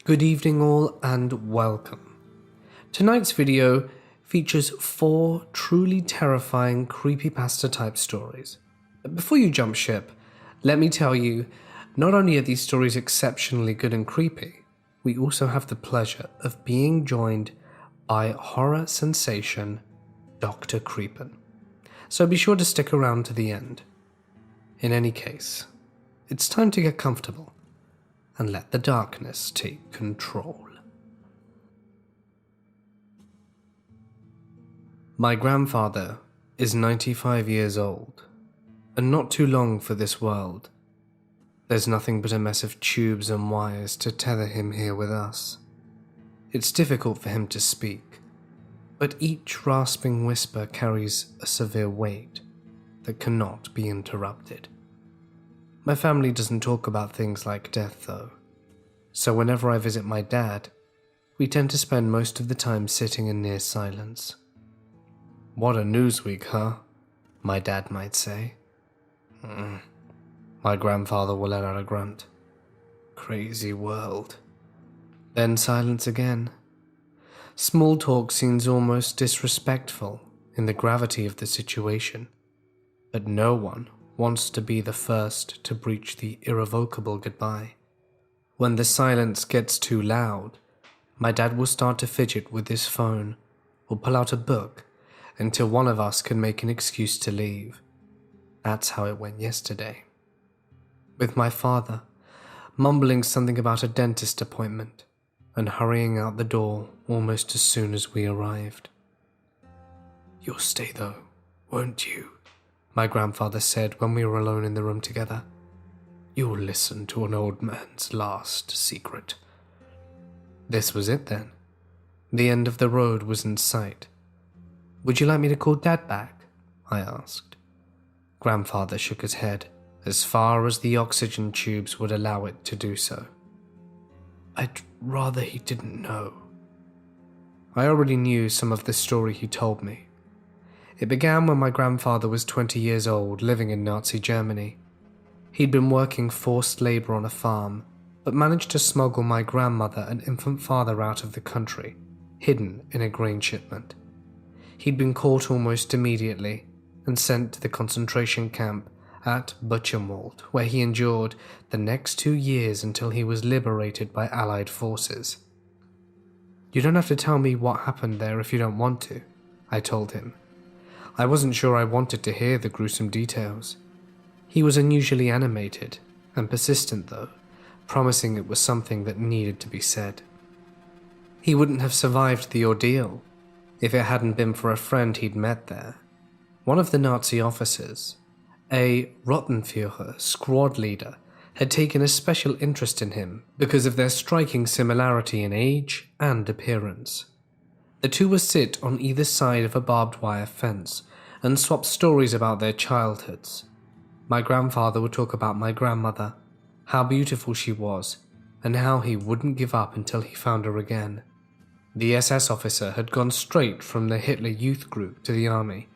Good evening all and welcome. Tonight's video features 4 truly terrifying creepypasta type stories. Before you jump ship, let me tell you, not only are these stories exceptionally good and creepy, we also have the pleasure of being joined by horror sensation Dr. Creepin. So be sure to stick around to the end. In any case, it's time to get comfortable and let the darkness take control. My grandfather is 95 years old, and not too long for this world. There's nothing but a mess of tubes and wires to tether him here with us. It's difficult for him to speak, but each rasping whisper carries a severe weight that cannot be interrupted. My family doesn't talk about things like death, though, so whenever I visit my dad, we tend to spend most of the time sitting in near silence. "What a news week, huh?" my dad might say. My grandfather will let out a grunt. "Crazy world." Then silence again. Small talk seems almost disrespectful in the gravity of the situation, but no one wants to be the first to breach the irrevocable goodbye. When the silence gets too loud, my dad will start to fidget with his phone or pull out a book until one of us can make an excuse to leave. That's how it went yesterday. With my father mumbling something about a dentist appointment and hurrying out the door almost as soon as we arrived. "You'll stay though, won't you?" my grandfather said when we were alone in the room together. "You'll listen to an old man's last secret." This was it then. The end of the road was in sight. "Would you like me to call Dad back?" I asked. Grandfather shook his head, as far as the oxygen tubes would allow it to do so. "I'd rather he didn't know." I already knew some of the story he told me. It began when my grandfather was 20 years old, living in Nazi Germany. He'd been working forced labor on a farm, but managed to smuggle my grandmother and infant father out of the country, hidden in a grain shipment. He'd been caught almost immediately and sent to the concentration camp at Buchenwald, where he endured the next 2 years until he was liberated by Allied forces. "You don't have to tell me what happened there if you don't want to," I told him. I wasn't sure I wanted to hear the gruesome details. He was unusually animated and persistent though, promising it was something that needed to be said. He wouldn't have survived the ordeal if it hadn't been for a friend he'd met there. One of the Nazi officers, a Rottenführer squad leader, had taken a special interest in him because of their striking similarity in age and appearance. The two would sit on either side of a barbed wire fence and swap stories about their childhoods. My grandfather would talk about my grandmother, how beautiful she was, and how he wouldn't give up until he found her again. The SS officer had gone straight from the Hitler Youth Group to the army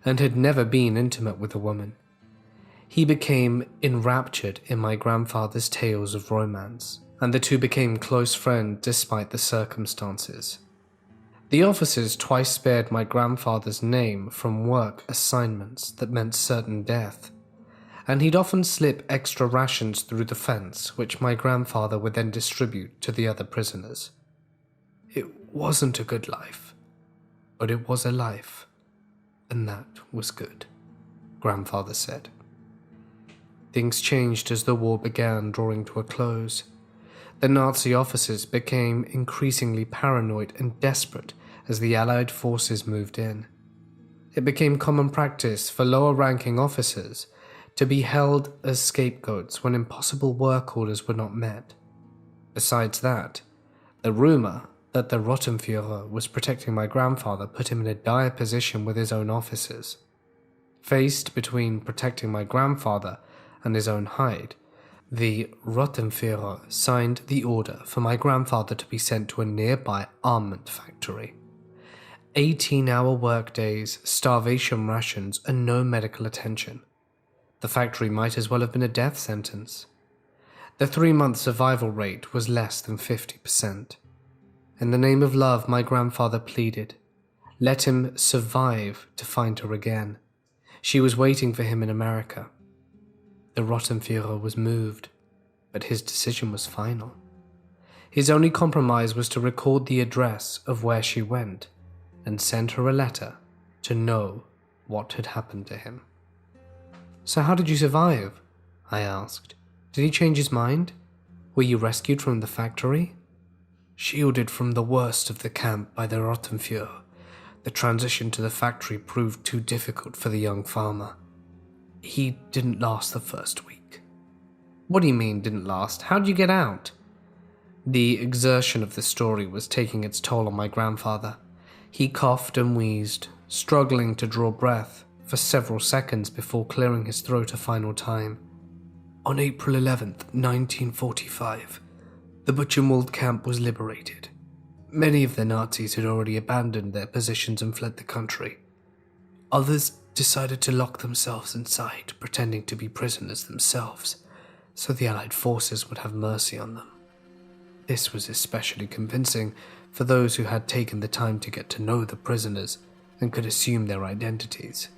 and had never been intimate with a woman. He became enraptured in my grandfather's tales of romance, and the two became close friends despite the circumstances. The officers twice spared my grandfather's name from work assignments that meant certain death, and he'd often slip extra rations through the fence, which my grandfather would then distribute to the other prisoners. It wasn't a good life, but it was a life, and that was good, grandfather said. Things changed as the war began drawing to a close. The Nazi officers became increasingly paranoid and desperate as the Allied forces moved in. It became common practice for lower-ranking officers to be held as scapegoats when impossible work orders were not met. Besides that, the rumor that the Rottenführer was protecting my grandfather put him in a dire position with his own officers. Faced between protecting my grandfather and his own hide, the Rottenführer signed the order for my grandfather to be sent to a nearby armament factory. 18-hour workdays, starvation rations, and no medical attention. The factory might as well have been a death sentence. The 3-month survival rate was less than 50%. In the name of love, my grandfather pleaded. Let him survive to find her again. She was waiting for him in America. The Rottenführer was moved, but his decision was final. His only compromise was to record the address of where she went and send her a letter to know what had happened to him. So how did you survive? I asked. Did he change his mind? Were you rescued from the factory? Shielded from the worst of the camp by the Rottenführer, the transition to the factory proved too difficult for the young farmer. He didn't last the first week. What do you mean, didn't last? How'd you get out? The exertion of the story was taking its toll on my grandfather. He coughed and wheezed, struggling to draw breath for several seconds before clearing his throat a final time. On April 11th, 1945, the Buchenwald camp was liberated. Many of the Nazis had already abandoned their positions and fled the country. Others decided to lock themselves inside, pretending to be prisoners themselves, so the Allied forces would have mercy on them. This was especially convincing for those who had taken the time to get to know the prisoners and could assume their identities.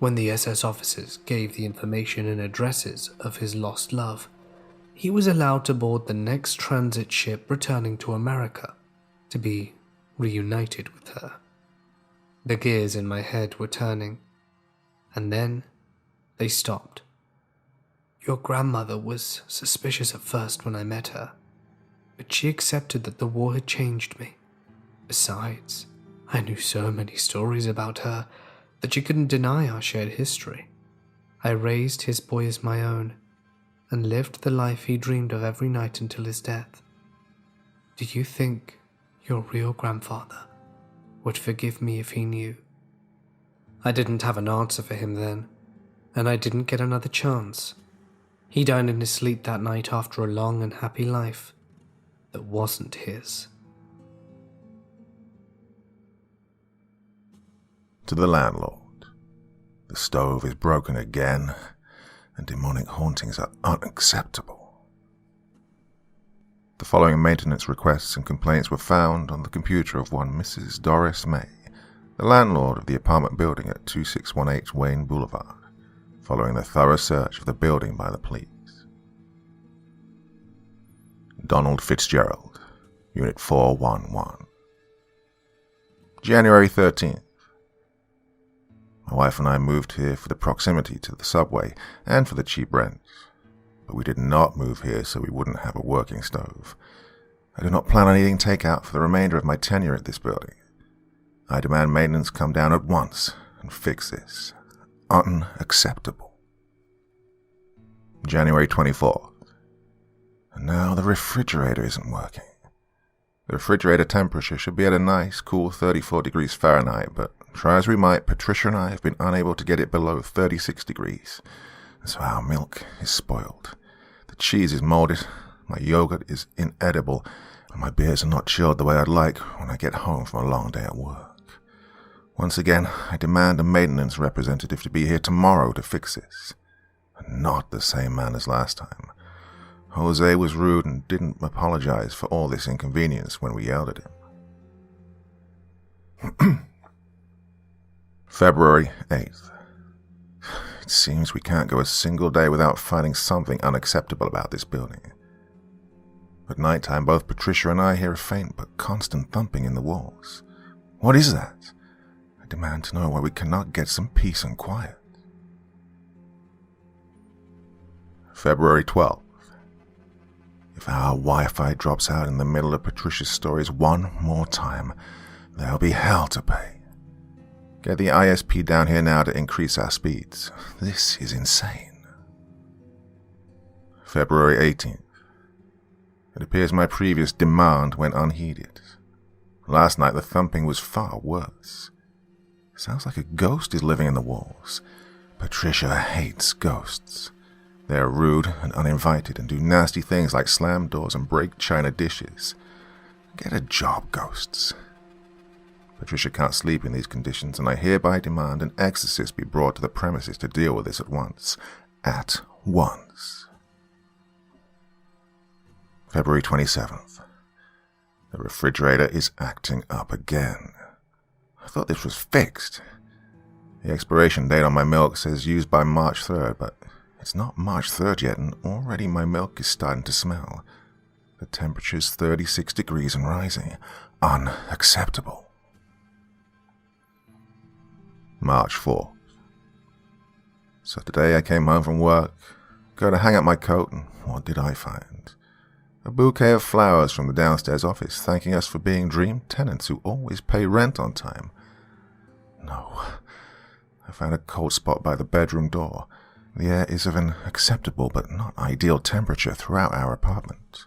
When the SS officers gave the information and addresses of his lost love, he was allowed to board the next transit ship returning to America to be reunited with her. The gears in my head were turning, and then they stopped. Your grandmother was suspicious at first when I met her, but she accepted that the war had changed me. Besides, I knew so many stories about her that she couldn't deny our shared history. I raised his boy as my own and lived the life he dreamed of every night until his death. Do you think your real grandfather would forgive me if he knew? I didn't have an answer for him then, and I didn't get another chance. He died in his sleep that night after a long and happy life that wasn't his. To the landlord. The stove is broken again, and demonic hauntings are unacceptable. The following maintenance requests and complaints were found on the computer of one Mrs. Doris May, the landlord of the apartment building at 2618 Wayne Boulevard, following the thorough search of the building by the police. Donald Fitzgerald, Unit 411. January 13th. My wife and I moved here for the proximity to the subway and for the cheap rents, but we did not move here so we wouldn't have a working stove. I do not plan on eating takeout for the remainder of my tenure at this building. I demand maintenance come down at once and fix this. Unacceptable. January 24th. And now the refrigerator isn't working. The refrigerator temperature should be at a nice, cool 34 degrees Fahrenheit, but try as we might, Patricia and I have been unable to get it below 36 degrees. And so our milk is spoiled. The cheese is molded, my yogurt is inedible, and my beers are not chilled the way I'd like when I get home from a long day at work. Once again, I demand a maintenance representative to be here tomorrow to fix this. And not the same man as last time. Jose was rude and didn't apologize for all this inconvenience when we yelled at him. February 8th. It seems we can't go a single day without finding something unacceptable about this building. At night time, both Patricia and I hear a faint but constant thumping in the walls. What is that? I demand to know why we cannot get some peace and quiet. February 12th. If our Wi-Fi drops out in the middle of Patricia's stories one more time, there'll be hell to pay. Get the ISP down here now to increase our speeds. This is insane. February 18th. It appears my previous demand went unheeded. Last night the thumping was far worse. Sounds like a ghost is living in the walls. Patricia hates ghosts. They are rude and uninvited and do nasty things like slam doors and break china dishes. Get a job, ghosts. Patricia can't sleep in these conditions, and I hereby demand an exorcist be brought to the premises to deal with this at once. At once. February 27th. The refrigerator is acting up again. I thought this was fixed. The expiration date on my milk says used by March 3rd, but it's not March 3rd yet, and already my milk is starting to smell. The temperature's 36 degrees and rising. Unacceptable. March 4th. So today I came home from work, go to hang up my coat, and what did I find? A bouquet of flowers from the downstairs office thanking us for being dream tenants who always pay rent on time. No. I found a cold spot by the bedroom door. The air is of an acceptable but not ideal temperature throughout our apartment.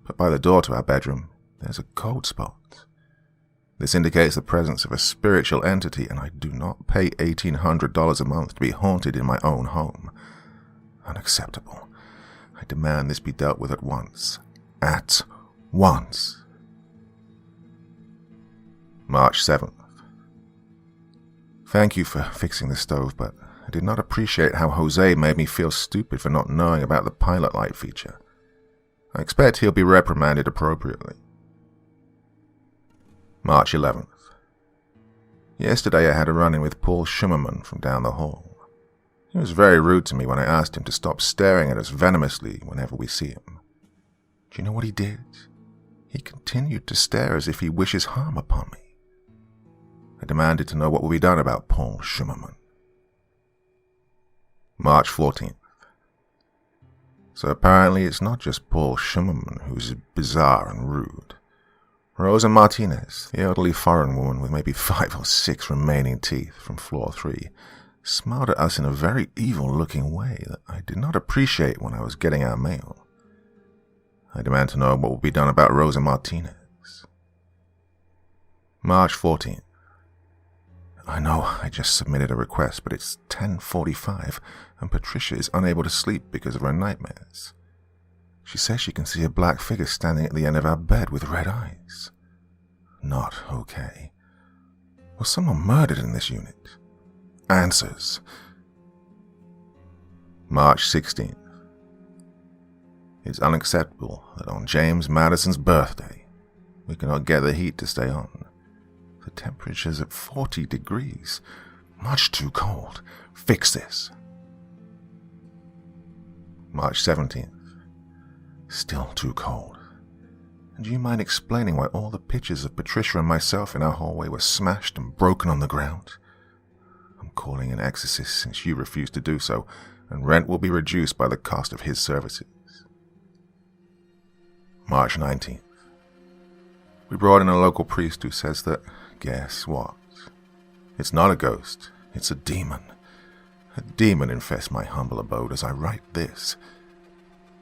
But by the door to our bedroom, there's a cold spot. This indicates the presence of a spiritual entity, and I do not pay $1,800 a month to be haunted in my own home. Unacceptable. I demand this be dealt with at once. At once. March 7th. Thank you for fixing the stove, but I did not appreciate how Jose made me feel stupid for not knowing about the pilot light feature. I expect he'll be reprimanded appropriately. March 11th. Yesterday I had a run-in with Paul Schummerman from down the hall. He was very rude to me when I asked him to stop staring at us venomously whenever we see him. Do you know what he did? He continued to stare as if he wishes harm upon me. I demanded to know what will be done about Paul Schummerman. March 14th. So apparently it's not just Paul Schummerman who's bizarre and rude. Rosa Martinez, the elderly foreign woman with maybe 5 or 6 remaining teeth from floor 3, smiled at us in a very evil-looking way that I did not appreciate when I was getting our mail. I demand to know what will be done about Rosa Martinez. March 14th. I know I just submitted a request, but it's 10:45 and Patricia is unable to sleep because of her nightmares. She says she can see a black figure standing at the end of our bed with red eyes. Not okay. Was someone murdered in this unit? Answers. March 16th. It's unacceptable that on James Madison's birthday, we cannot get the heat to stay on. The temperature's at 40 degrees. Much too cold. Fix this. March 17th. Still too cold. And do you mind explaining why all the pictures of Patricia and myself in our hallway were smashed and broken on the ground? I'm calling an exorcist since you refuse to do so, and rent will be reduced by the cost of his services. March 19th. We brought in a local priest who says that, guess what? It's not a ghost, it's a demon. A demon infests my humble abode as I write this.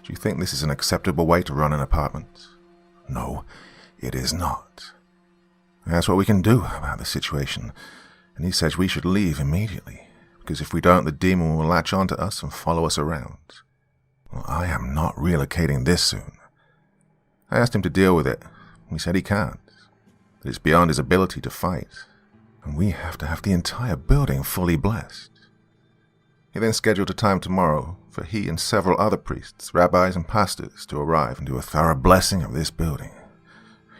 Do you think this is an acceptable way to run an apartment? No, it is not. I asked what we can do about the situation, and he says we should leave immediately, because if we don't, the demon will latch onto us and follow us around. Well, I am not relocating this soon. I asked him to deal with it. He said he can't, that it's beyond his ability to fight, and we have to have the entire building fully blessed. He then scheduled a time tomorrow for he and several other priests, rabbis, and pastors to arrive and do a thorough blessing of this building.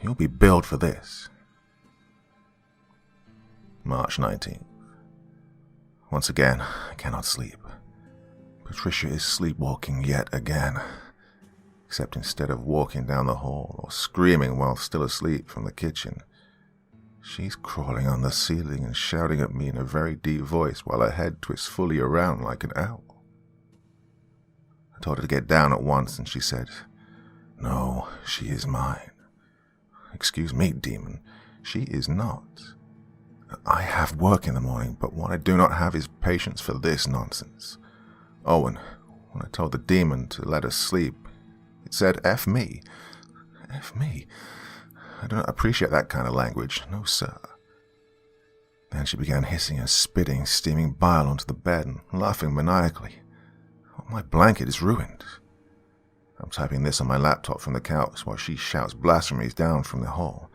You'll be billed for this. March 19th. Once again, I cannot sleep. Patricia is sleepwalking yet again, except instead of walking down the hall or screaming while still asleep from the kitchen, she's crawling on the ceiling and shouting at me in a very deep voice while her head twists fully around like an owl. I told her to get down at once, and she said, "No, she is mine." Excuse me, demon, she is not. I have work in the morning, but what I do not have is patience for this nonsense. Oh, and when I told the demon to let us sleep, it said, F me. F me. I do not appreciate that kind of language, no sir. Then she began hissing and spitting steaming bile onto the bed and laughing maniacally. Oh, my blanket is ruined. I'm typing this on my laptop from the couch while she shouts blasphemies down from the hall.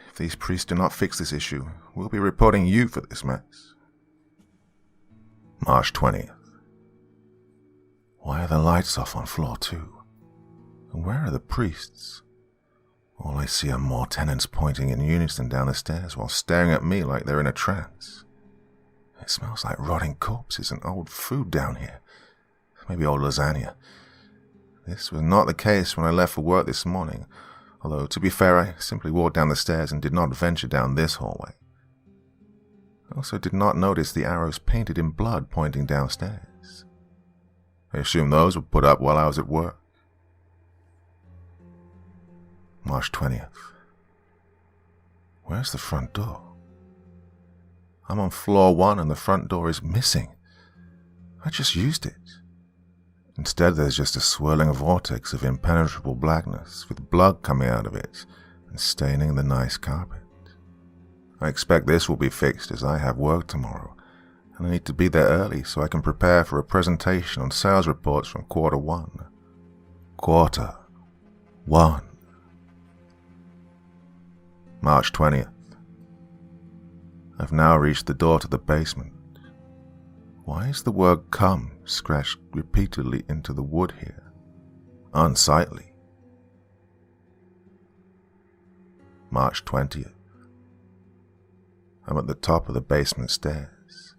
If these priests do not fix this issue, we'll be reporting you for this mess. March 20th. Why are the lights off on floor 2? And where are the priests? All I see are more tenants pointing in unison down the stairs while staring at me like they're in a trance. It smells like rotting corpses and old food down here. Maybe old lasagna. This was not the case when I left for work this morning, although, to be fair, I simply walked down the stairs and did not venture down this hallway. I also did not notice the arrows painted in blood pointing downstairs. I assumed those were put up while I was at work. March 20th. Where's the front door? I'm on floor 1 and the front door is missing. I just used it. Instead, there's just a swirling vortex of impenetrable blackness with blood coming out of it and staining the nice carpet. I expect this will be fixed as I have work tomorrow, and I need to be there early so I can prepare for a presentation on sales reports from quarter 1. Quarter 1. March 20th. I've now reached the door to the basement. Why is the word "come" scratched repeatedly into the wood here? Unsightly. March 20th. I'm at the top of the basement stairs.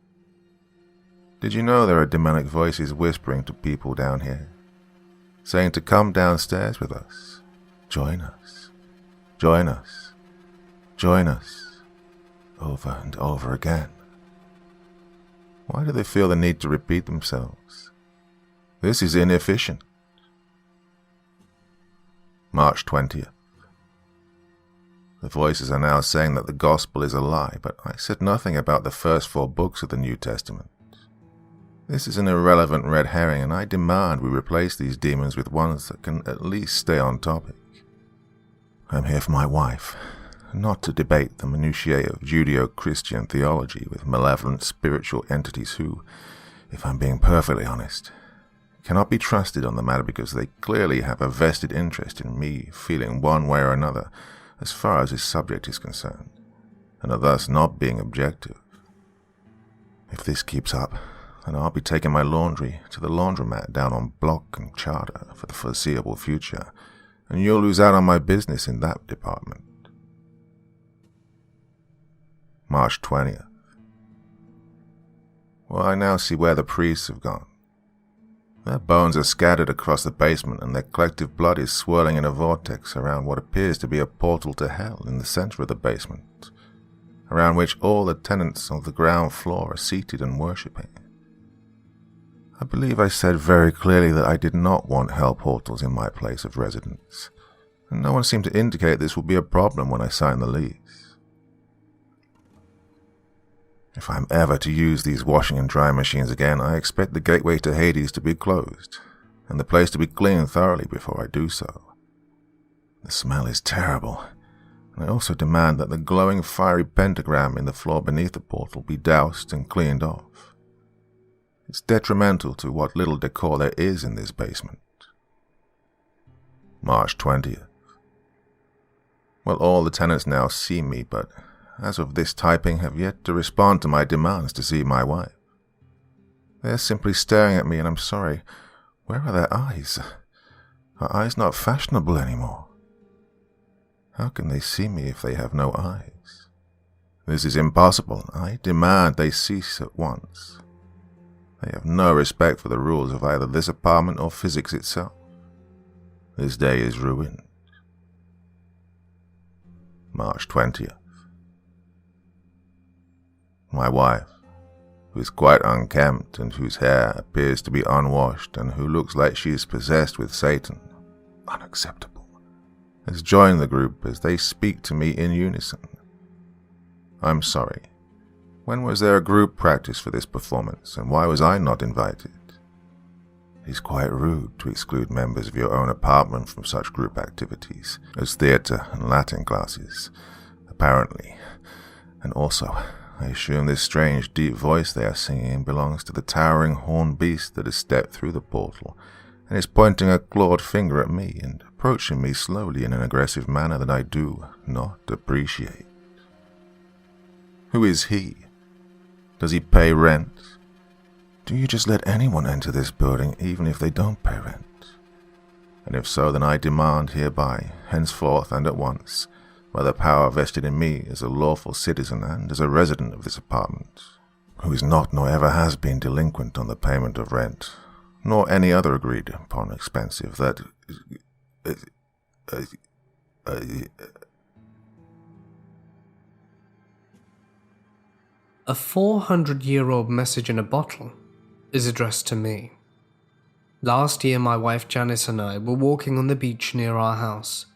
Did you know there are demonic voices whispering to people down here, saying to come downstairs with us, join us, join us, join us, over and over again? Why do they feel the need to repeat themselves? This is inefficient. March 20th. The voices are now saying that the gospel is a lie, but I said nothing about the first 4 books of the New Testament. This is an irrelevant red herring, and I demand we replace these demons with ones that can at least stay on topic. I'm here for my wife, not to debate the minutiae of Judeo-Christian theology with malevolent spiritual entities who, if I'm being perfectly honest, cannot be trusted on the matter because they clearly have a vested interest in me feeling one way or another as far as this subject is concerned, and are thus not being objective. If this keeps up, then I'll be taking my laundry to the laundromat down on Block and Charter for the foreseeable future, and you'll lose out on my business in that department. March 20th. Well, I now see where the priests have gone. Their bones are scattered across the basement and their collective blood is swirling in a vortex around what appears to be a portal to hell in the center of the basement, around which all the tenants of the ground floor are seated and worshipping. I believe I said very clearly that I did not want hell portals in my place of residence, and no one seemed to indicate this would be a problem when I signed the lease. If I'm ever to use these washing and drying machines again, I expect the gateway to Hades to be closed, and the place to be cleaned thoroughly before I do so. The smell is terrible, and I also demand that the glowing fiery pentagram in the floor beneath the portal be doused and cleaned off. It's detrimental to what little decor there is in this basement. March 20th. Well, all the tenants now see me, but as of this typing, have yet to respond to my demands to see my wife. They're simply staring at me, and I'm sorry, where are their eyes? Are eyes not fashionable anymore? How can they see me if they have no eyes? This is impossible. I demand they cease at once. They have no respect for the rules of either this apartment or physics itself. This day is ruined. March 20th. My wife, who is quite unkempt and whose hair appears to be unwashed and who looks like she is possessed with Satan, unacceptable, has joined the group as they speak to me in unison. I'm sorry. When was there a group practice for this performance, and why was I not invited? It is quite rude to exclude members of your own apartment from such group activities as theatre and Latin classes, apparently, and also I assume this strange deep voice they are singing belongs to the towering horned beast that has stepped through the portal and is pointing a clawed finger at me and approaching me slowly in an aggressive manner that I do not appreciate. Who is he? Does he pay rent? Do you just let anyone enter this building even if they don't pay rent? And if so, then I demand hereby, henceforth and at once, by the power vested in me as a lawful citizen and as a resident of this apartment, who is not nor ever has been delinquent on the payment of rent, nor any other agreed upon expensive, that... A 400-year-old message in a bottle is addressed to me. Last year, my wife Janice and I were walking on the beach near our house.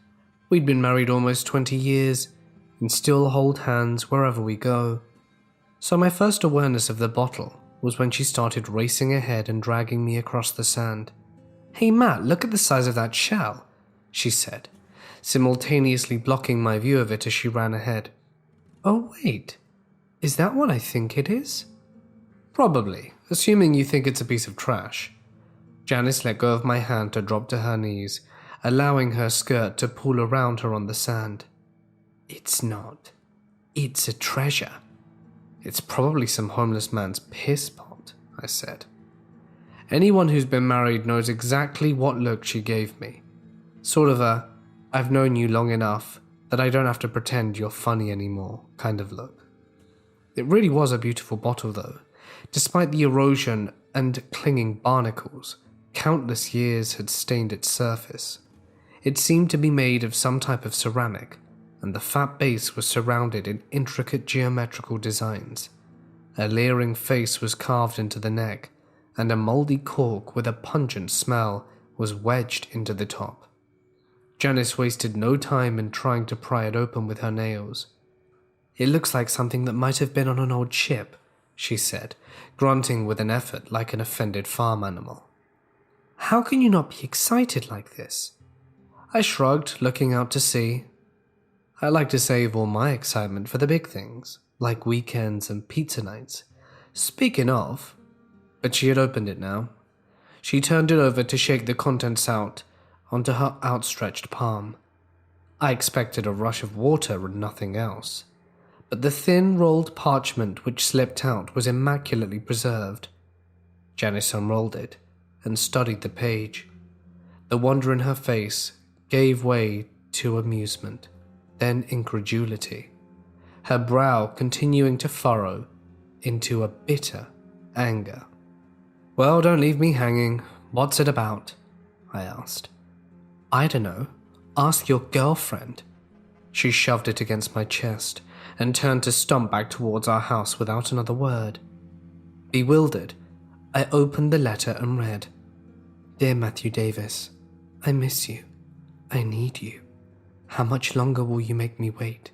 We'd been married almost 20 years and still hold hands wherever we go. So my first awareness of the bottle was when she started racing ahead and dragging me across the sand. "Hey Matt, look at the size of that shell," she said, simultaneously blocking my view of it as she ran ahead. "Oh wait, is that what I think it is?" "Probably, assuming you think it's a piece of trash." Janice let go of my hand to drop to her knees, allowing her skirt to pull around her on the sand. "It's not. It's a treasure. It's probably some homeless man's piss pot," I said. Anyone who's been married knows exactly what look she gave me. Sort of a, "I've known you long enough that I don't have to pretend you're funny anymore" kind of look. It really was a beautiful bottle though. Despite the erosion and clinging barnacles, countless years had stained its surface. It seemed to be made of some type of ceramic, and the fat base was surrounded in intricate geometrical designs. A leering face was carved into the neck, and a moldy cork with a pungent smell was wedged into the top. Janice wasted no time in trying to pry it open with her nails. "It looks like something that might have been on an old ship," she said, grunting with an effort like an offended farm animal. "How can you not be excited like this?" I shrugged, looking out to sea. I like to save all my excitement for the big things, like weekends and pizza nights. Speaking of... But she had opened it now. She turned it over to shake the contents out onto her outstretched palm. I expected a rush of water and nothing else, but the thin rolled parchment which slipped out was immaculately preserved. Janice unrolled it and studied the page. The wonder in her face gave way to amusement, then incredulity, her brow continuing to furrow into a bitter anger. "Well, don't leave me hanging. What's it about?" I asked. "I don't know. Ask your girlfriend." She shoved it against my chest and turned to stomp back towards our house without another word. Bewildered, I opened the letter and read, "Dear Matthew Davis, I miss you. I need you. How much longer will you make me wait?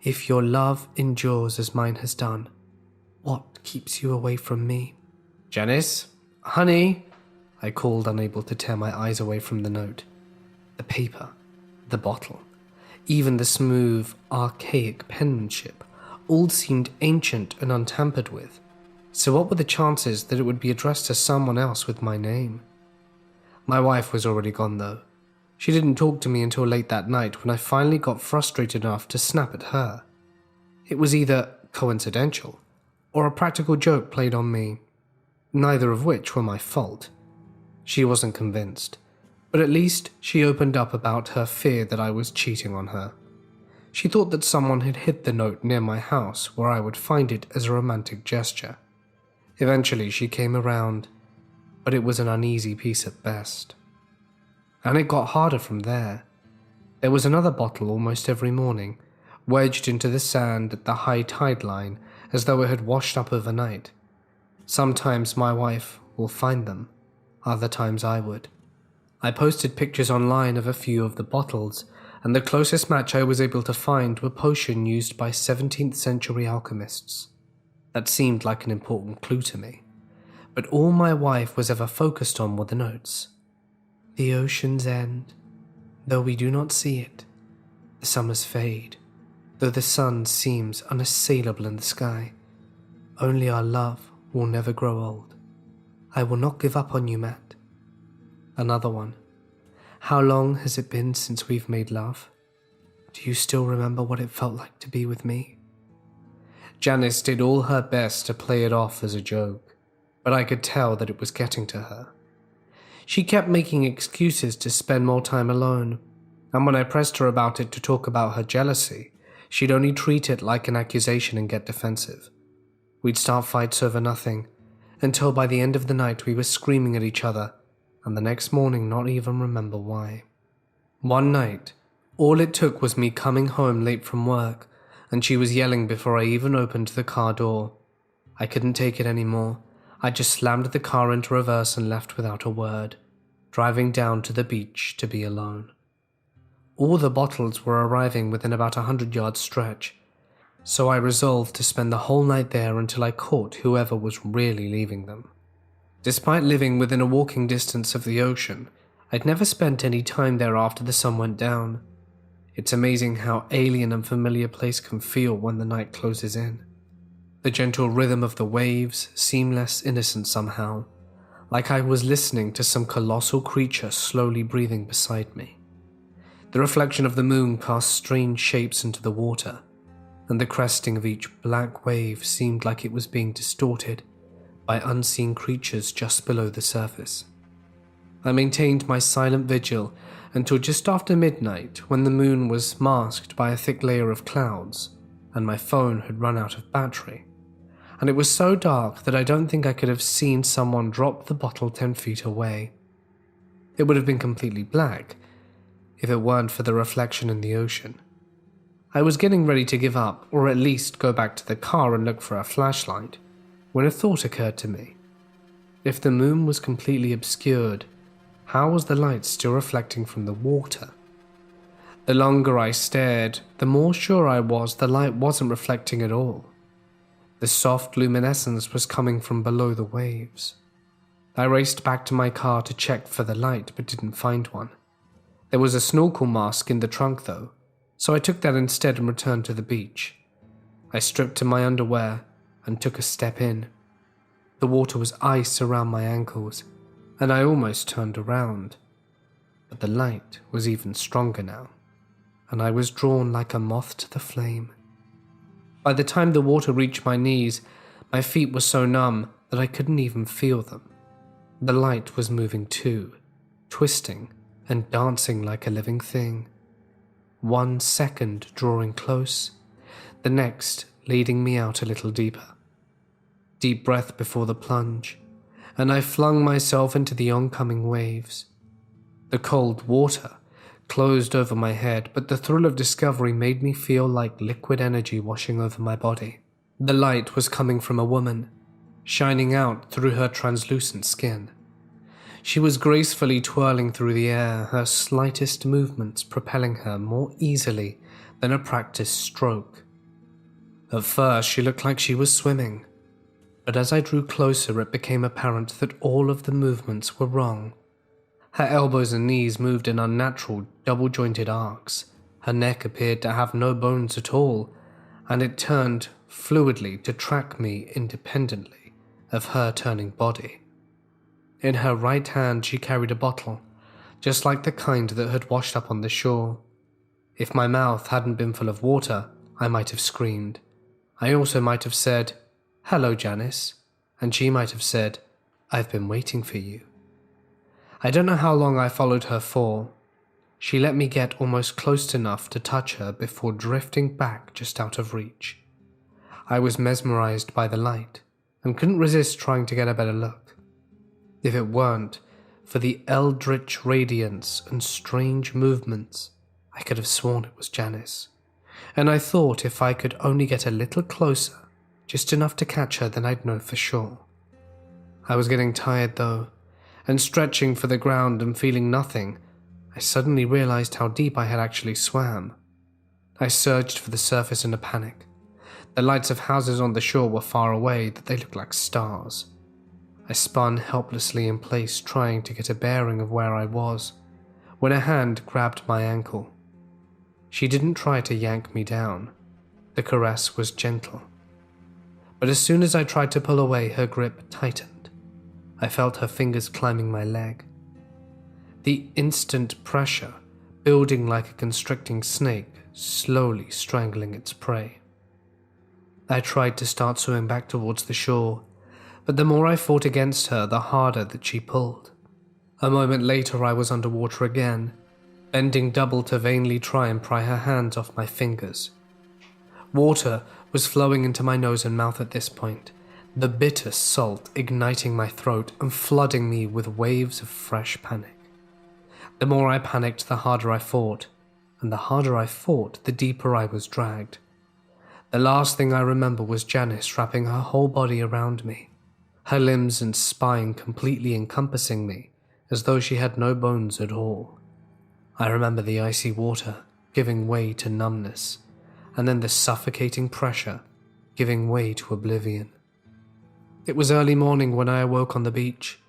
If your love endures as mine has done, what keeps you away from me?" "Janice? Honey?" I called, unable to tear my eyes away from the note. The paper, the bottle, even the smooth, archaic penmanship, all seemed ancient and untampered with. So what were the chances that it would be addressed to someone else with my name? My wife was already gone though. She didn't talk to me until late that night when I finally got frustrated enough to snap at her. It was either coincidental or a practical joke played on me, neither of which were my fault. She wasn't convinced, but at least she opened up about her fear that I was cheating on her. She thought that someone had hid the note near my house where I would find it as a romantic gesture. Eventually she came around, but it was an uneasy piece at best. And it got harder from there. There was another bottle almost every morning, wedged into the sand at the high tide line as though it had washed up overnight. Sometimes my wife will find them, other times I would. I posted pictures online of a few of the bottles, and the closest match I was able to find were potions used by 17th century alchemists. That seemed like an important clue to me, but all my wife was ever focused on were the notes. "The ocean's end, though we do not see it. The summers fade, though the sun seems unassailable in the sky. Only our love will never grow old. I will not give up on you, Matt." Another one. "How long has it been since we've made love? Do you still remember what it felt like to be with me?" Janice did all her best to play it off as a joke, but I could tell that it was getting to her. She kept making excuses to spend more time alone, and when I pressed her about it to talk about her jealousy, she'd only treat it like an accusation and get defensive. We'd start fights over nothing, until by the end of the night we were screaming at each other, and the next morning not even remember why. One night, all it took was me coming home late from work, and she was yelling before I even opened the car door. I couldn't take it anymore. I just slammed the car into reverse and left without a word, driving down to the beach to be alone. All the bottles were arriving within about 100-yard stretch, so I resolved to spend the whole night there until I caught whoever was really leaving them. Despite living within a walking distance of the ocean, I'd never spent any time there after the sun went down. It's amazing how alien and familiar a place can feel when the night closes in. The gentle rhythm of the waves seemed less innocent somehow, like I was listening to some colossal creature slowly breathing beside me. The reflection of the moon cast strange shapes into the water, and the cresting of each black wave seemed like it was being distorted by unseen creatures just below the surface. I maintained my silent vigil until just after midnight, when the moon was masked by a thick layer of clouds and my phone had run out of battery, and it was so dark that I don't think I could have seen someone drop the bottle 10 feet away. It would have been completely black if it weren't for the reflection in the ocean. I was getting ready to give up, or at least go back to the car and look for a flashlight, when a thought occurred to me. If the moon was completely obscured, how was the light still reflecting from the water? The longer I stared, the more sure I was the light wasn't reflecting at all. The soft luminescence was coming from below the waves. I raced back to my car to check for the light, but didn't find one. There was a snorkel mask in the trunk though, so I took that instead and returned to the beach. I stripped to my underwear and took a step in. The water was ice around my ankles, and I almost turned around. But the light was even stronger now, and I was drawn like a moth to the flame. By the time the water reached my knees, my feet were so numb that I couldn't even feel them. The light was moving too, twisting and dancing like a living thing. 1 second drawing close, the next leading me out a little deeper. Deep breath before the plunge, and I flung myself into the oncoming waves. The cold water closed over my head, but the thrill of discovery made me feel like liquid energy washing over my body. The light was coming from a woman, shining out through her translucent skin. She was gracefully twirling through the air, her slightest movements propelling her more easily than a practiced stroke. At first, she looked like she was swimming, but as I drew closer, it became apparent that all of the movements were wrong. Her elbows and knees moved in unnatural, double-jointed arcs. Her neck appeared to have no bones at all, and it turned fluidly to track me independently of her turning body. In her right hand, she carried a bottle, just like the kind that had washed up on the shore. If my mouth hadn't been full of water, I might have screamed. I also might have said, "Hello, Janice," and she might have said, "I've been waiting for you." I don't know how long I followed her for. She let me get almost close enough to touch her before drifting back just out of reach. I was mesmerized by the light and couldn't resist trying to get a better look. If it weren't for the eldritch radiance and strange movements, I could have sworn it was Janice. And I thought if I could only get a little closer, just enough to catch her, then I'd know for sure. I was getting tired though, and stretching for the ground and feeling nothing, I suddenly realized how deep I had actually swam. I surged for the surface in a panic. The lights of houses on the shore were far away, that they looked like stars. I spun helplessly in place, trying to get a bearing of where I was, when a hand grabbed my ankle. She didn't try to yank me down. The caress was gentle. But as soon as I tried to pull away, her grip tightened. I felt her fingers climbing my leg. The instant pressure, building like a constricting snake, slowly strangling its prey. I tried to start swimming back towards the shore, but the more I fought against her, the harder that she pulled. A moment later I was underwater again, bending double to vainly try and pry her hands off my fingers. Water was flowing into my nose and mouth at this point, the bitter salt igniting my throat and flooding me with waves of fresh panic. The more I panicked, the harder I fought, and the harder I fought, the deeper I was dragged. The last thing I remember was Janice wrapping her whole body around me, her limbs and spine completely encompassing me, as though she had no bones at all. I remember the icy water giving way to numbness, and then the suffocating pressure giving way to oblivion. It was early morning when I awoke on the beach.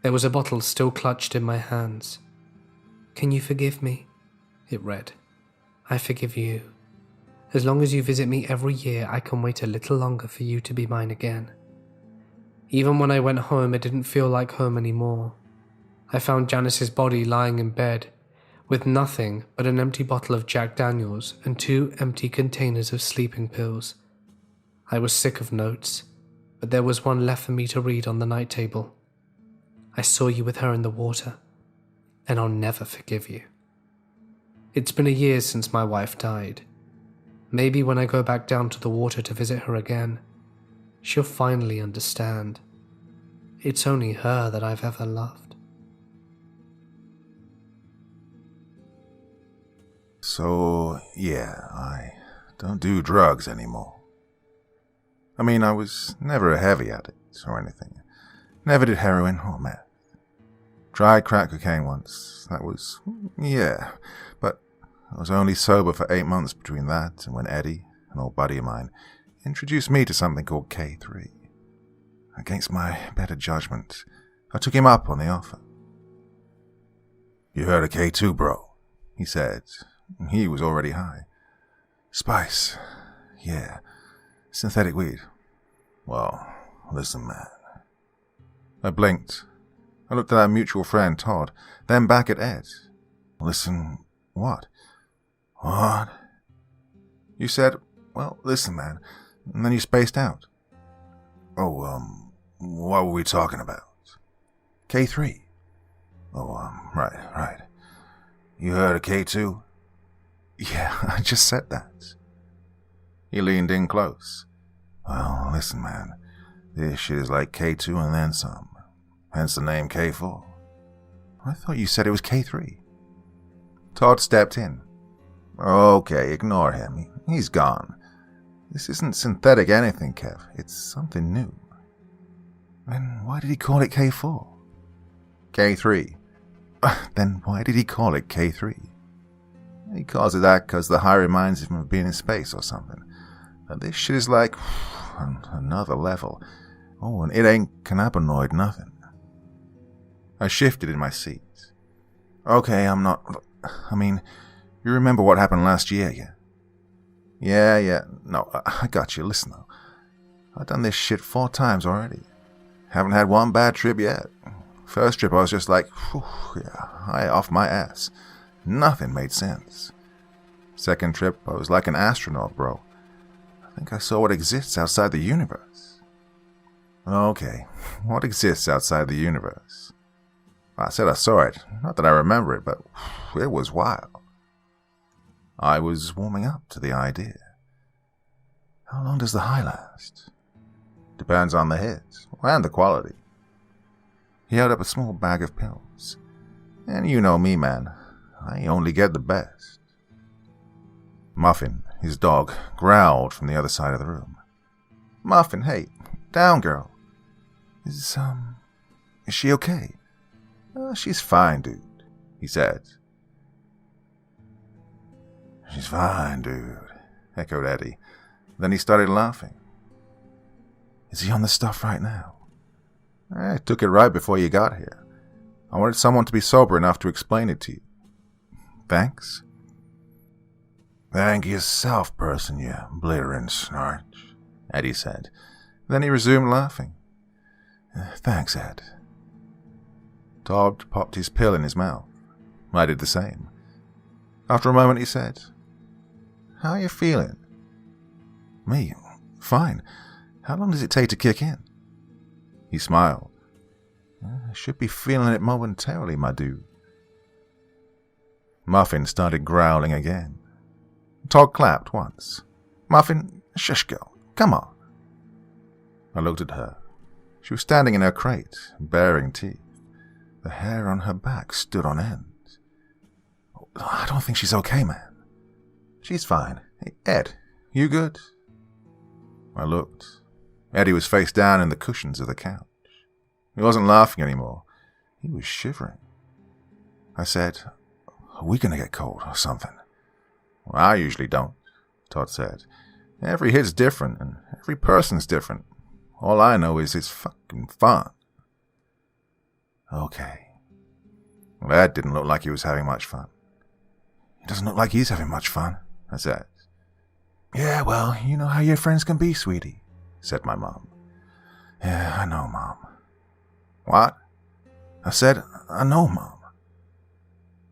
There was a bottle still clutched in my hands. "Can you forgive me?" it read. "I forgive you. As long as you visit me every year, I can wait a little longer for you to be mine again." Even when I went home, it didn't feel like home anymore. I found Janice's body lying in bed, with nothing but an empty bottle of Jack Daniels and 2 empty containers of sleeping pills. I was sick of notes, but there was one left for me to read on the night table. "I saw you with her in the water, and I'll never forgive you." It's been a year since my wife died. Maybe when I go back down to the water to visit her again, she'll finally understand. It's only her that I've ever loved. So, yeah, I don't do drugs anymore. I mean, I was never a heavy addict or anything. Never did heroin or meth. Tried crack cocaine once. That was, yeah, but I was only sober for 8 months between that and when Eddie, an old buddy of mine, introduced me to something called K3. Against my better judgment, I took him up on the offer. "You heard of K2, bro?" he said. He was already high. "Spice. Yeah. Synthetic weed. Well, listen, man." I blinked. I looked at our mutual friend, Todd, then back at Ed. "Listen, what?" "What?" "You said, well, listen, man, and then you spaced out." "Oh, what were we talking about?" "K3. "Oh, right. You heard of K2? "Yeah, I just said that." He leaned in close. "Well, listen, man, this shit is like K2 and then some. Hence the name K4. "I thought you said it was K3. Todd stepped in. "Okay, ignore him. He's gone. This isn't synthetic anything, Kev. It's something new." "Then why did he call it K4? "K3. "Then why did he call it K3? "He calls it that because the high reminds him of being in space or something. And this shit is like another level. Oh, and it ain't cannabinoid nothing." I shifted in my seat. "Okay, I'm not... I mean, you remember what happened last year, yeah? Yeah. No, I got you. Listen, though. I've done this shit 4 times already. Haven't had one bad trip yet. First trip I was just like, yeah, high off my ass. Nothing made sense. Second trip I was like an astronaut, bro. I think I saw what exists outside the universe." "Okay, what exists outside the universe?" "I said I saw it. Not that I remember it, but it was wild." I was warming up to the idea. How long does the high last? Depends on the hit and the quality. He held up a small bag of pills. And you know me, man. I only get the best. Muffin, his dog, growled from the other side of the room. "Muffin, hey, down, girl. Is she okay?" "She's fine, dude," he said. "She's fine, dude," echoed Eddie. Then he started laughing. "Is he on the stuff right now?" "I took it right before you got here. I wanted someone to be sober enough to explain it to you." "Thanks." "Thank yourself, person, you blithering snarch," Eddie said. Then he resumed laughing. "Thanks, Ed." Todd popped his pill in his mouth. I did the same. After a moment he said, "How are you feeling?" "Me? Fine. How long does it take to kick in?" He smiled. I should be feeling it momentarily, my dude. Muffin started growling again. Todd clapped once. Muffin, shush girl, come on. I looked at her. She was standing in her crate, baring teeth. The hair on her back stood on end. I don't think she's okay, man. She's fine. Hey, Ed, you good? I looked. Eddie was face down in the cushions of the couch. He wasn't laughing anymore. He was shivering. I said, "Are we going to get cold or something?" "Well, I usually don't," Todd said. "Every hit's different, and every person's different. All I know is it's fucking fun." Okay. Well, Ed didn't look like he was having much fun. "He doesn't look like he's having much fun," I said. "Yeah, well, you know how your friends can be, sweetie," said my mom. "Yeah, I know, Mom." "What?" I said, "I know, Mom."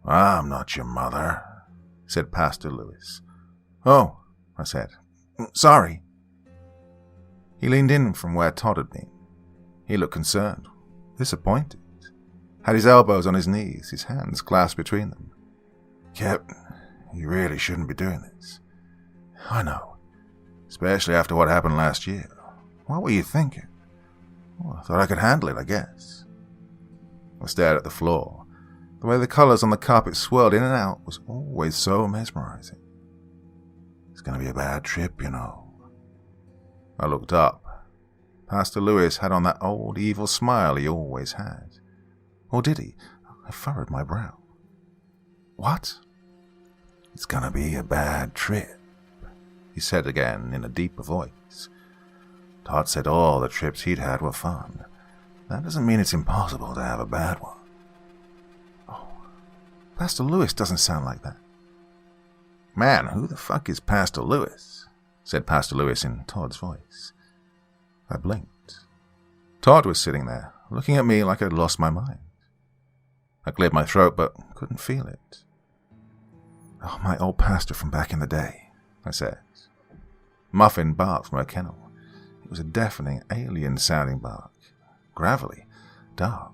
"I'm not your mother," said Pastor Lewis. "Oh," I said. "Sorry." He leaned in from where Todd had been. He looked concerned, disappointed. Had his elbows on his knees, his hands clasped between them. "Kip, you really shouldn't be doing this." "I know. Especially after what happened last year. What were you thinking?" "Well, I thought I could handle it, I guess." I stared at the floor. The way the colors on the carpet swirled in and out was always so mesmerizing. "It's going to be a bad trip, you know." I looked up. Pastor Lewis had on that old evil smile he always had. Or did he? I furrowed my brow. "What?" "It's going to be a bad trip," he said again in a deeper voice. Todd said all the trips he'd had were fun. That doesn't mean it's impossible to have a bad one. "Oh, Pastor Lewis doesn't sound like that." "Man, who the fuck is Pastor Lewis?" said Pastor Lewis in Todd's voice. I blinked. Todd was sitting there, looking at me like I'd lost my mind. I cleared my throat, but couldn't feel it. "Oh, my old pastor from back in the day," I said. Muffin barked from her kennel. It was a deafening, alien-sounding bark. Gravelly, dark.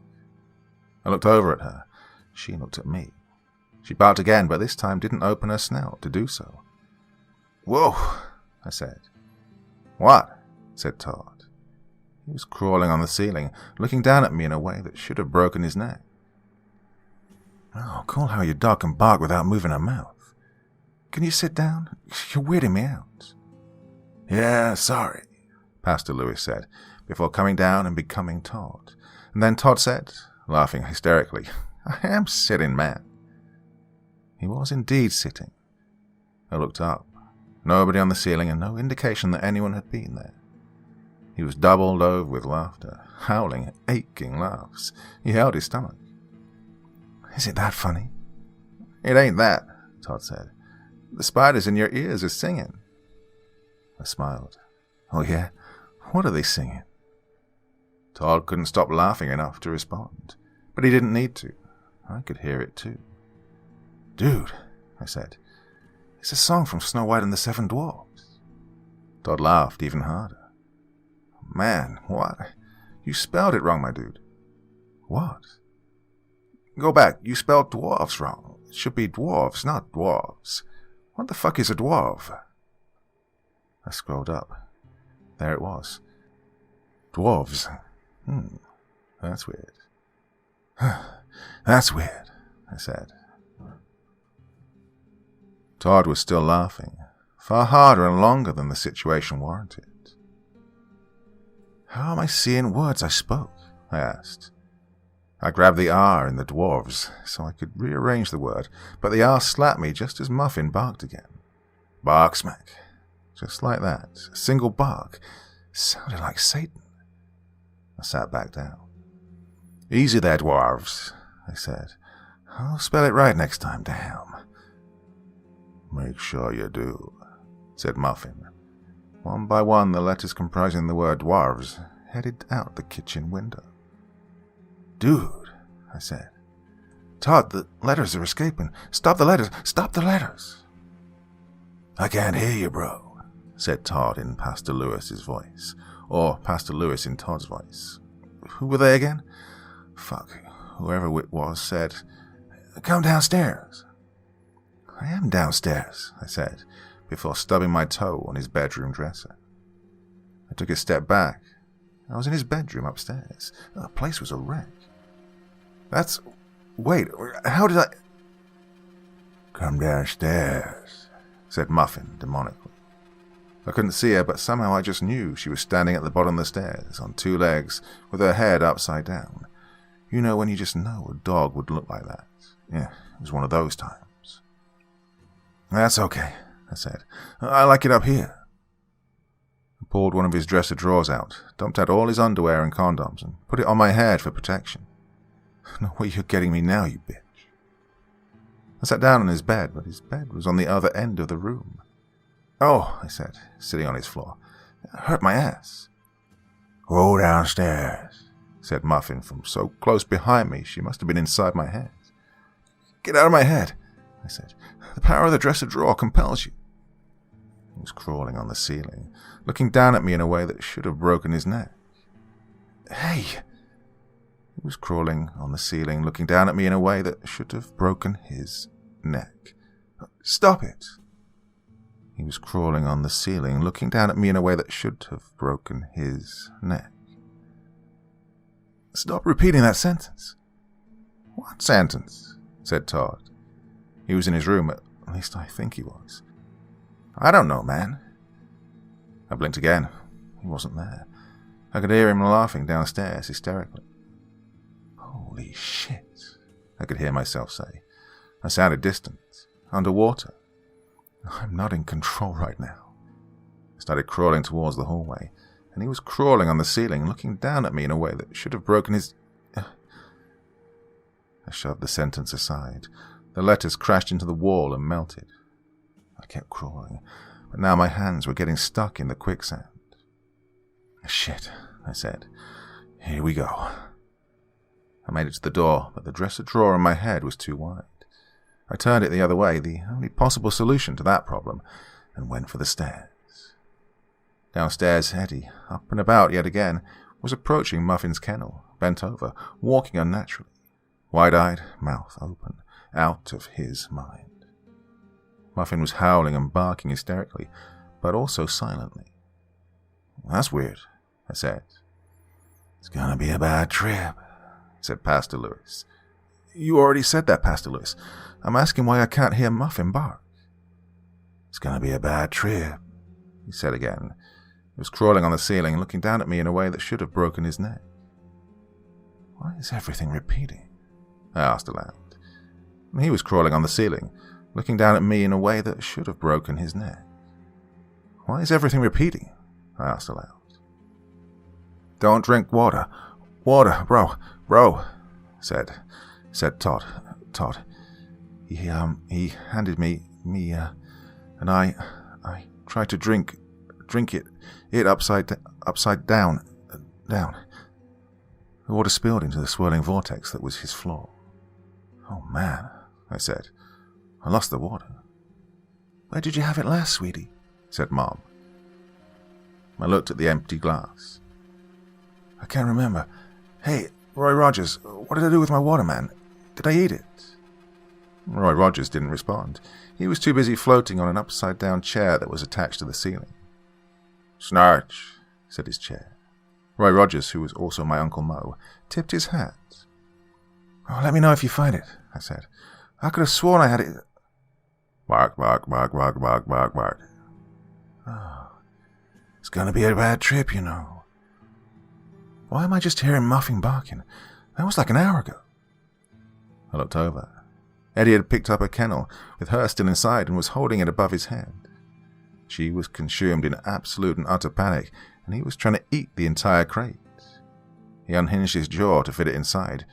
I looked over at her. She looked at me. She barked again, but this time didn't open her snout to do so. "Whoa," I said. "What?" said Todd. He was crawling on the ceiling, looking down at me in a way that should have broken his neck. "Oh, cool how your dog can bark without moving her mouth. Can you sit down? You're weirding me out." "Yeah, sorry," Pastor Lewis said, before coming down and becoming Todd. And then Todd said, laughing hysterically, "I am sitting, man." He was indeed sitting. I looked up. Nobody on the ceiling and no indication that anyone had been there. He was doubled over with laughter, howling, aching laughs. He held his stomach. "Is it that funny?" "It ain't that," Todd said. "The spiders in your ears are singing." I smiled. "Oh yeah? What are they singing?" Todd couldn't stop laughing enough to respond, but he didn't need to. I could hear it too. "Dude," I said, "it's a song from Snow White and the Seven Dwarfs." Todd laughed even harder. "Man, what? You spelled it wrong, my dude." "What?" "Go back. You spelled dwarfs wrong. It should be dwarves, not dwarves. What the fuck is a dwarf?" I scrolled up. There it was. Dwarves. That's weird. "That's weird," I said. Todd was still laughing, far harder and longer than the situation warranted. "How am I seeing words I spoke?" I asked. I grabbed the R in the dwarves so I could rearrange the word, but the R slapped me just as Muffin barked again. Bark smack. Just like that. A single bark. Sounded like Satan. I sat back down. "Easy there, dwarves," I said. "I'll spell it right next time, damn." "Make sure you do," said Muffin. One by one, the letters comprising the word dwarves headed out the kitchen window. "Dude," I said. "Todd, the letters are escaping. Stop the letters. Stop the letters." "I can't hear you, bro," said Todd in Pastor Lewis's voice, or Pastor Lewis in Todd's voice. Who were they again? Fuck, whoever it was said, "Come downstairs." "I am downstairs," I said, before stubbing my toe on his bedroom dresser. I took a step back. I was in his bedroom upstairs. The place was a wreck. Wait, how did I... "Come downstairs," said Muffin demonically. I couldn't see her, but somehow I just knew she was standing at the bottom of the stairs, on two legs, with her head upside down. You know when you just know a dog would look like that. Yeah, it was one of those times. "That's okay," I said. "I like it up here." He pulled one of his dresser drawers out, dumped out all his underwear and condoms, and put it on my head for protection. "No way you're getting me now, you bitch." I sat down on his bed, but his bed was on the other end of the room. "Oh," I said, sitting on his floor. "It hurt my ass." "Go downstairs," said Muffin from so close behind me she must have been inside my head. "Get out of my head," I said. "The power of the dresser drawer compels you." He was crawling on the ceiling, looking down at me in a way that should have broken his neck. "Hey!" He was crawling on the ceiling, looking down at me in a way that should have broken his neck. "Stop it!" He was crawling on the ceiling, looking down at me in a way that should have broken his neck. "Stop repeating that sentence." "What sentence?" said Todd. He was in his room, at least I think he was. "I don't know, man." I blinked again. He wasn't there. I could hear him laughing downstairs hysterically. "Holy shit," I could hear myself say. I sounded distant, underwater. "I'm not in control right now." I started crawling towards the hallway, and he was crawling on the ceiling, looking down at me in a way that should have broken his... I shoved the sentence aside. The letters crashed into the wall and melted. I kept crawling, but now my hands were getting stuck in the quicksand. "Shit," I said. "Here we go." I made it to the door, but the dresser drawer in my head was too wide. I turned it the other way, the only possible solution to that problem, and went for the stairs. Downstairs, Eddie, up and about yet again, was approaching Muffin's kennel, bent over, walking unnaturally, wide-eyed, mouth open, out of his mind. Muffin was howling and barking hysterically, but also silently. "That's weird," I said. "It's gonna be a bad trip," said Pastor Lewis. "You already said that, Pastor Lewis. I'm asking why I can't hear Muffin bark." "It's gonna be a bad trip," he said again. He was crawling on the ceiling, looking down at me in a way that should have broken his neck. "Why is everything repeating?" I asked aloud. He was crawling on the ceiling, looking down at me in a way that should have broken his neck. "Why is everything repeating?" I asked aloud. "Don't drink water. Water, bro, said Todd. He handed me, and I tried to drink it upside down. The water spilled into the swirling vortex that was his floor. Oh man, I said. I lost the water. Where did you have it last, sweetie? Said Mom. I looked at the empty glass. I can't remember. Hey, Roy Rogers, what did I do with my water, man? Did I eat it? Roy Rogers didn't respond. He was too busy floating on an upside-down chair that was attached to the ceiling. Snarch, said his chair. Roy Rogers, who was also my Uncle Mo, tipped his hat. Oh, let me know if you find it, I said. I could have sworn I had it. Bark, bark, bark, bark, bark, bark, bark. Oh, it's gonna be a bad trip, you know. Why am I just hearing Muffin barking? That was like an hour ago. I looked over. Eddie had picked up a kennel, with her still inside, and was holding it above his head. She was consumed in absolute and utter panic, and he was trying to eat the entire crate. He unhinged his jaw to fit it inside,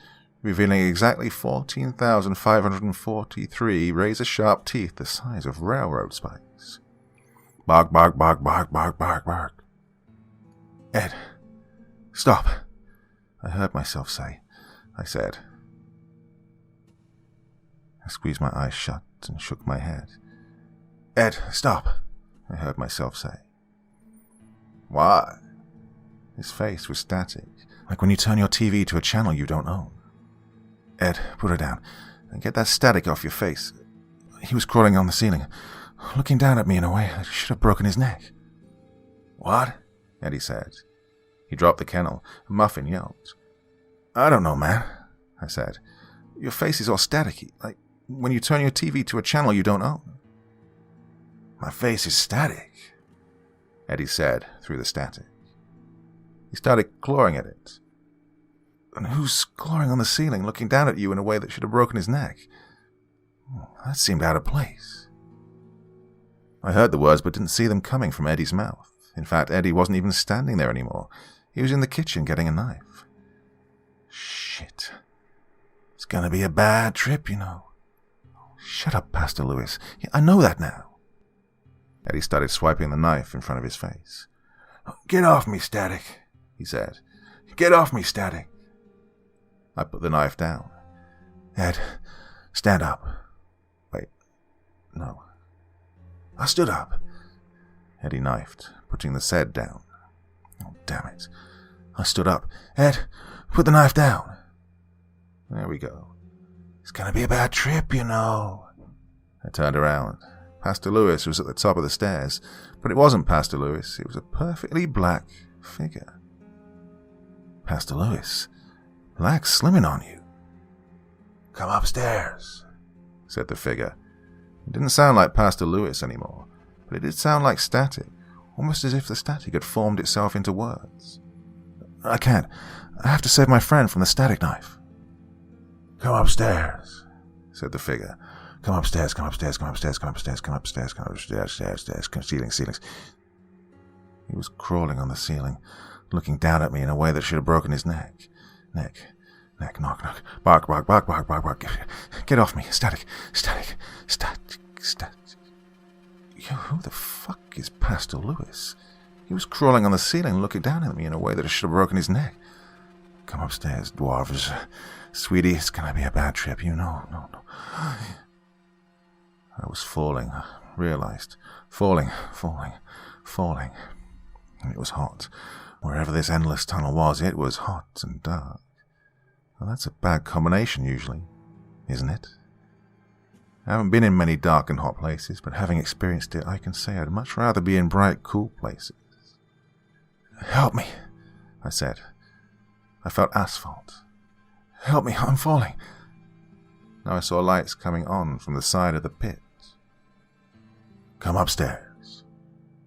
revealing exactly 14,543 razor-sharp teeth the size of railroad spikes. Bark, bark, bark, bark, bark, bark, bark. Ed, stop, I heard myself say. I said. I squeezed my eyes shut and shook my head. Ed, stop, I heard myself say. Why? His face was static, like when you turn your TV to a channel you don't own. Ed, put her down, and get that static off your face. He was crawling on the ceiling, looking down at me in a way that should have broken his neck. What? Eddie said. He dropped the kennel, and Muffin yelped. I don't know, man, I said. Your face is all staticky, like when you turn your TV to a channel you don't own. My face is static, Eddie said through the static. He started clawing at it. And who's clawing on the ceiling, looking down at you in a way that should have broken his neck? That seemed out of place. I heard the words but didn't see them coming from Eddie's mouth. In fact, Eddie wasn't even standing there anymore. He was in the kitchen getting a knife. Shit. It's gonna be a bad trip, you know. Shut up, Pastor Lewis. I know that now. Eddie started swiping the knife in front of his face. Get off me, Static, he said. Get off me, Static. I put the knife down. Ed, stand up. Wait, no. I stood up. Eddie knifed, putting the said down. Oh, damn it. I stood up. Ed, put the knife down. There we go. It's gonna be a bad trip, you know. I turned around. Pastor Lewis was at the top of the stairs, but it wasn't Pastor Lewis. It was a perfectly black figure. Pastor Lewis, black's slimming on you. Come upstairs, said the figure. It didn't sound like Pastor Lewis anymore, but it did sound like static, almost as if the static had formed itself into words. I can't. I have to save my friend from the static knife. Come upstairs, said the figure. Come upstairs, come upstairs, come upstairs, come upstairs, come upstairs, come upstairs, stairs, ceilings. He was crawling on the ceiling, looking down at me in a way that should have broken his neck. Neck, knock, bark. Get off me, static. Who the fuck is Pastor Lewis? He was crawling on the ceiling, looking down at me in a way that should have broken his neck. Come upstairs, dwarves. Sweetie, it's gonna be a bad trip, you know. No. I was falling, I realized. Falling. And it was hot. Wherever this endless tunnel was, it was hot and dark. Well, that's a bad combination usually, isn't it? I haven't been in many dark and hot places, but having experienced it, I can say I'd much rather be in bright, cool places. Help me, I said. I felt asphalt. Help me, I'm falling. Now I saw lights coming on from the side of the pit. Come upstairs,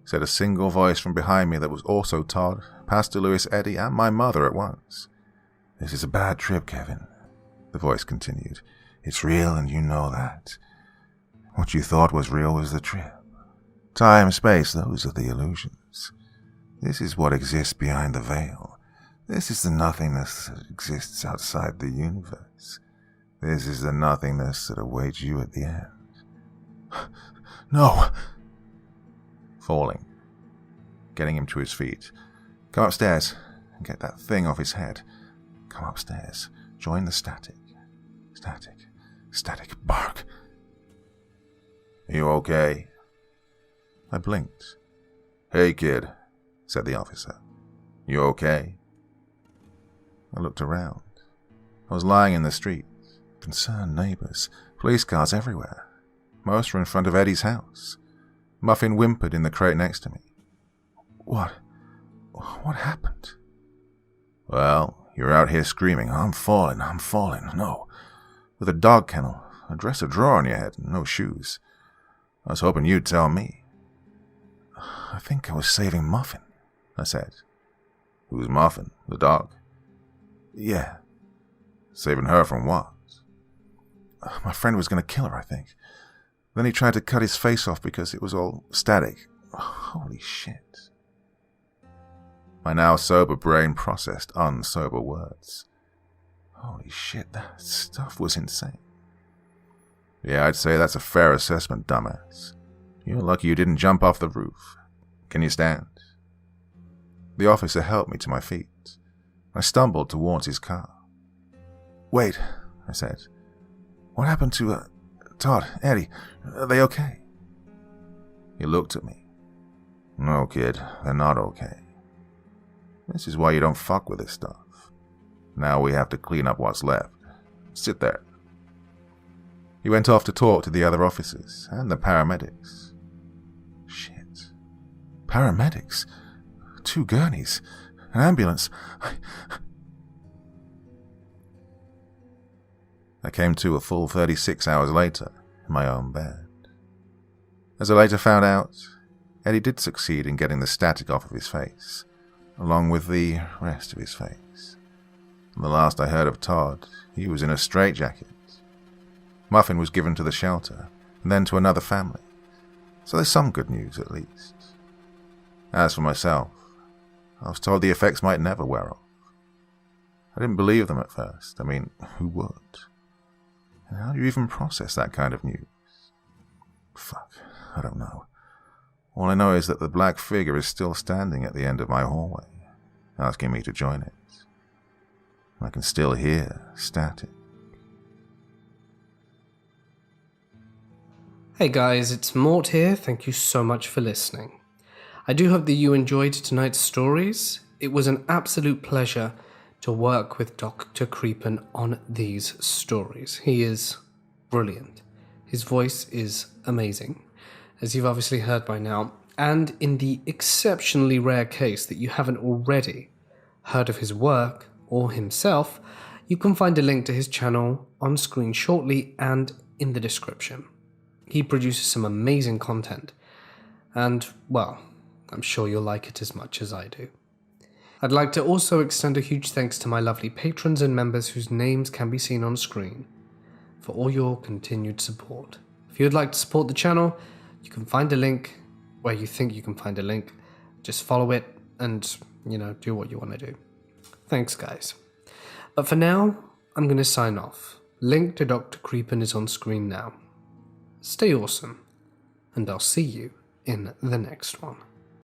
said a single voice from behind me that was also Todd, Pastor Lewis, Eddie, and my mother at once. This is a bad trip, Kevin, the voice continued. It's real and you know that. What you thought was real was the trip. Time, space, those are the illusions. This is what exists behind the veil. This is the nothingness that exists outside the universe. This is the nothingness that awaits you at the end. No! Falling. Getting him to his feet. Come upstairs and get that thing off his head. Come upstairs. Join the static. Static. Bark. You okay? I blinked. Hey, kid, said the officer. You okay? I looked around. I was lying in the street. Concerned neighbors. Police cars everywhere. Most were in front of Eddie's house. Muffin whimpered in the crate next to me. What happened? Well, you're out here screaming, I'm falling. No. With a dog kennel, a dresser drawer on your head, and no shoes. I was hoping you'd tell me. I think I was saving Muffin, I said. Who's Muffin? The dog? Yeah. Saving her from what? My friend was going to kill her, I think. Then he tried to cut his face off because it was all static. Holy shit. My now sober brain processed unsober words. Holy shit, that stuff was insane. Yeah, I'd say that's a fair assessment, dumbass. You're lucky you didn't jump off the roof. Can you stand? The officer helped me to my feet. I stumbled towards his car. Wait, I said. What happened to, Todd, Eddie? Are they okay? He looked at me. No, kid, they're not okay. This is why you don't fuck with this stuff. Now we have to clean up what's left. Sit there. He went off to talk to the other officers and the paramedics. Shit. Paramedics? 2 gurneys? An ambulance? I came to a full 36 hours later in my own bed. As I later found out, Eddie did succeed in getting the static off of his face, along with the rest of his face. And the last I heard of Todd, he was in a straitjacket. Muffin was given to the shelter, and then to another family. So there's some good news, at least. As for myself, I was told the effects might never wear off. I didn't believe them at first. I mean, who would? And how do you even process that kind of news? Fuck, I don't know. All I know is that the black figure is still standing at the end of my hallway, asking me to join it. I can still hear static. Hey guys, it's Mort here. Thank you so much for listening. I do hope that you enjoyed tonight's stories. It was an absolute pleasure to work with Dr. Creepin on these stories. He is brilliant. His voice is amazing, as you've obviously heard by now. And in the exceptionally rare case that you haven't already heard of his work or himself, you can find a link to his channel on screen shortly and in the description. He produces some amazing content, and, well, I'm sure you'll like it as much as I do. I'd like to also extend a huge thanks to my lovely patrons and members whose names can be seen on screen for all your continued support. If you'd like to support the channel, you can find a link where you think you can find a link. Just follow it and, do what you want to do. Thanks, guys. But for now, I'm going to sign off. Link to Dr. Creepin is on screen now. Stay awesome, and I'll see you in the next one.